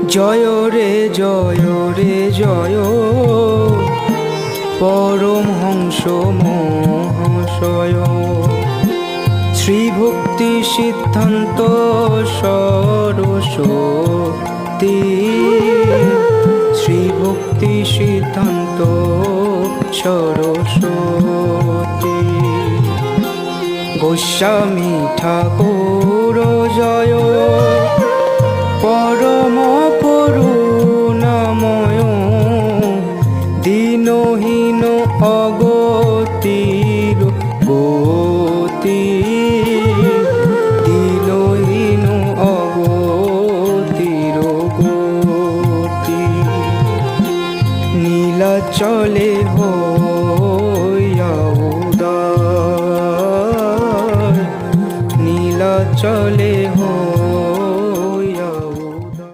জয় রে জয় রে জয় পরমহংস মহাশয়। শ্রীভক্তি সিদ্ধান্ত সরস্বতী, শ্রীভক্তি সিদ্ধান্ত সরস্বতী। গোস্বামী ঠাকুর জয় পরম করুণাময়। দীনহীন অগতির গতি, দীনহীন অগতির গতি। নীলাচলে হইয়া উদার, নীলাচলে